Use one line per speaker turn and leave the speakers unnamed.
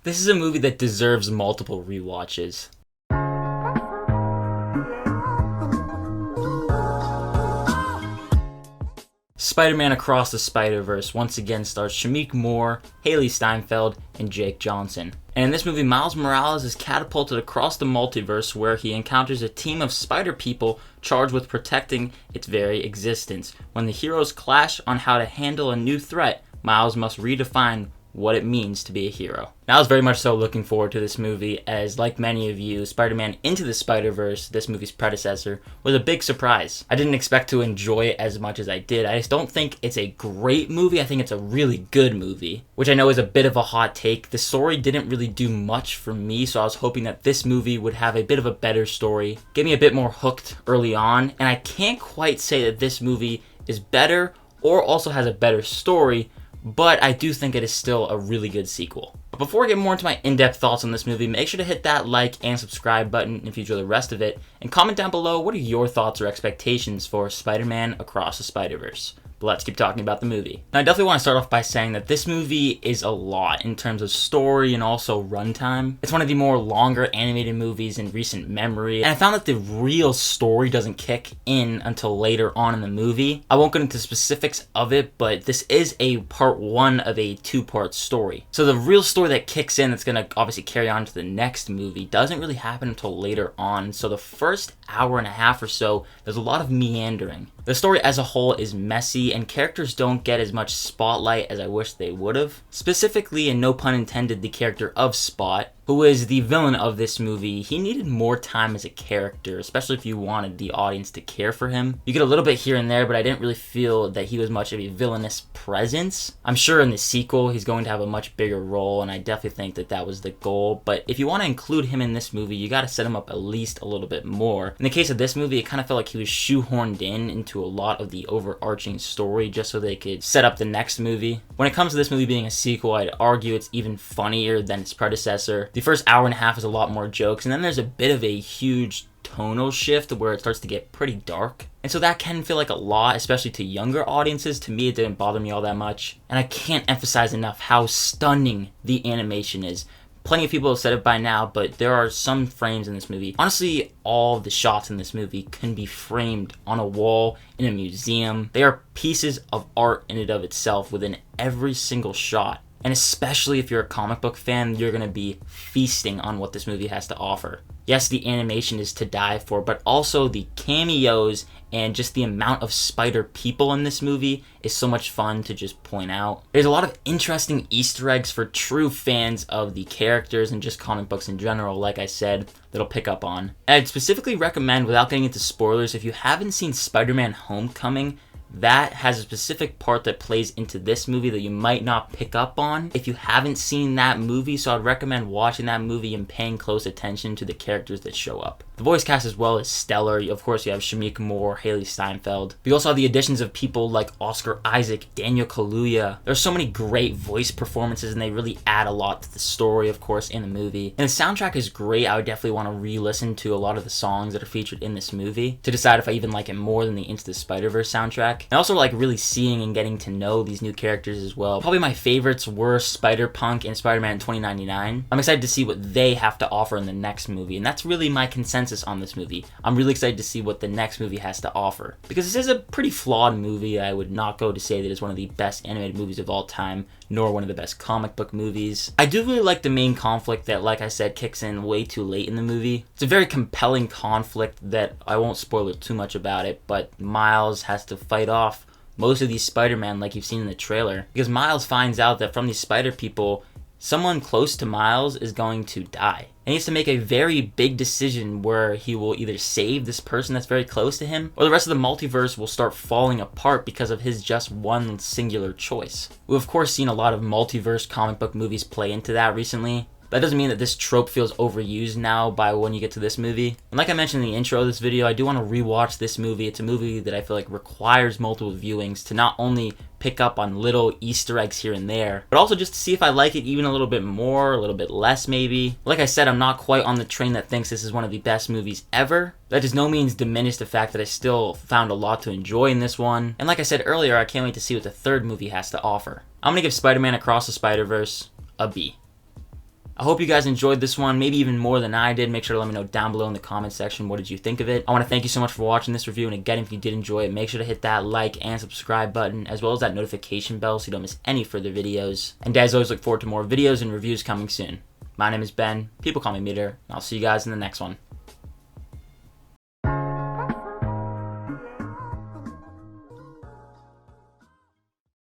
This is a movie that deserves multiple rewatches. Spider-Man Across the Spider-Verse once again stars Shameik Moore, Hailee Steinfeld, and Jake Johnson. And in this movie, Miles Morales is catapulted across the multiverse where he encounters a team of spider people charged with protecting its very existence. When the heroes clash on how to handle a new threat, Miles must redefine what it means to be a hero. Now, I was very much so looking forward to this movie, as like many of you, Spider-Man Into the Spider-Verse, this movie's predecessor, was a big surprise. I didn't expect to enjoy it as much as I did. I just don't think it's a great movie. I think it's a really good movie, which I know is a bit of a hot take. The story didn't really do much for me, so I was hoping that this movie would have a bit of a better story, get me a bit more hooked early on, and I can't quite say that this movie is better or also has a better story, but I do think it is still a really good sequel. But before I get more into my in-depth thoughts on this movie, make sure to hit that like and subscribe button if you enjoy the rest of it, and comment down below what are your thoughts or expectations for Spider-Man Across the Spider-Verse. But let's keep talking about the movie. Now, I definitely want to start off by saying that this movie is a lot in terms of story and also runtime. It's one of the more longer animated movies in recent memory, and I found that the real story doesn't kick in until later on in the movie. I won't get into specifics of it, but this is a part one of a two-part story. So the real story that kicks in that's going to obviously carry on to the next movie doesn't really happen until later on. So the first hour and a half or so, there's a lot of meandering. The story as a whole is messy, and characters don't get as much spotlight as I wish they would have. Specifically, and no pun intended, the character of Spot, who is the villain of this movie. He needed more time as a character, especially if you wanted the audience to care for him. You get a little bit here and there, but I didn't really feel that he was much of a villainous presence. I'm sure in the sequel he's going to have a much bigger role, and I definitely think that that was the goal, but if you want to include him in this movie, you got to set him up at least a little bit more. In the case of this movie, it kind of felt like he was shoehorned into a lot of the overarching story just so they could set up the next movie. When it comes to this movie being a sequel, I'd argue it's even funnier than its predecessor. The first hour and a half is a lot more jokes, and then there's a bit of a huge tonal shift where it starts to get pretty dark. And so that can feel like a lot, especially to younger audiences. To me, it didn't bother me all that much. And I can't emphasize enough how stunning the animation is. Plenty of people have said it by now, but there are some frames in this movie. Honestly, all of the shots in this movie can be framed on a wall in a museum. They are pieces of art in and of itself within every single shot. And especially if you're a comic book fan, you're going to be feasting on what this movie has to offer. Yes, the animation is to die for, but also the cameos and just the amount of spider people in this movie is so much fun to just point out. There's a lot of interesting Easter eggs for true fans of the characters and just comic books in general, like I said, that'll pick up on. And I'd specifically recommend, without getting into spoilers, if you haven't seen Spider-Man Homecoming, that has a specific part that plays into this movie that you might not pick up on if you haven't seen that movie, so I'd recommend watching that movie and paying close attention to the characters that show up. The voice cast as well is stellar. Of course, you have Shameik Moore, Hailee Steinfeld. We also have the additions of people like Oscar Isaac, Daniel Kaluuya. There's so many great voice performances, and they really add a lot to the story, of course, in the movie. And the soundtrack is great. I would definitely want to re-listen to a lot of the songs that are featured in this movie to decide if I even like it more than the Into the Spider-Verse soundtrack. I also like really seeing and getting to know these new characters as well. Probably my favorites were Spider-Punk and Spider-Man 2099. I'm excited to see what they have to offer in the next movie, and that's really my consensus on this movie. I'm really excited to see what the next movie has to offer, because this is a pretty flawed movie. I would not go to say that it's one of the best animated movies of all time, nor one of the best comic book movies. I do really like the main conflict that, like I said, kicks in way too late in the movie. It's a very compelling conflict that I won't spoil too much about it, but Miles has to fight off most of these Spider-Man like you've seen in the trailer, because Miles finds out that from these spider people, someone close to Miles is going to die. And he has to make a very big decision where he will either save this person that's very close to him, or the rest of the multiverse will start falling apart because of his just one singular choice. We've of course seen a lot of multiverse comic book movies play into that recently. That doesn't mean that this trope feels overused now by when you get to this movie. And like I mentioned in the intro of this video, I do want to rewatch this movie. It's a movie that I feel like requires multiple viewings to not only pick up on little Easter eggs here and there, but also just to see if I like it even a little bit more, a little bit less maybe. Like I said, I'm not quite on the train that thinks this is one of the best movies ever. That does no means diminish the fact that I still found a lot to enjoy in this one. And like I said earlier, I can't wait to see what the third movie has to offer. I'm going to give Spider-Man Across the Spider-Verse a B. I hope you guys enjoyed this one, maybe even more than I did. Make sure to let me know down below in the comment section what did you think of it. I want to thank you so much for watching this review, and again, if you did enjoy it, make sure to hit that like and subscribe button, as well as that notification bell so you don't miss any further videos. And as always, look forward to more videos and reviews coming soon. My name is Ben, people call me Meteor, and I'll see you guys in the next one.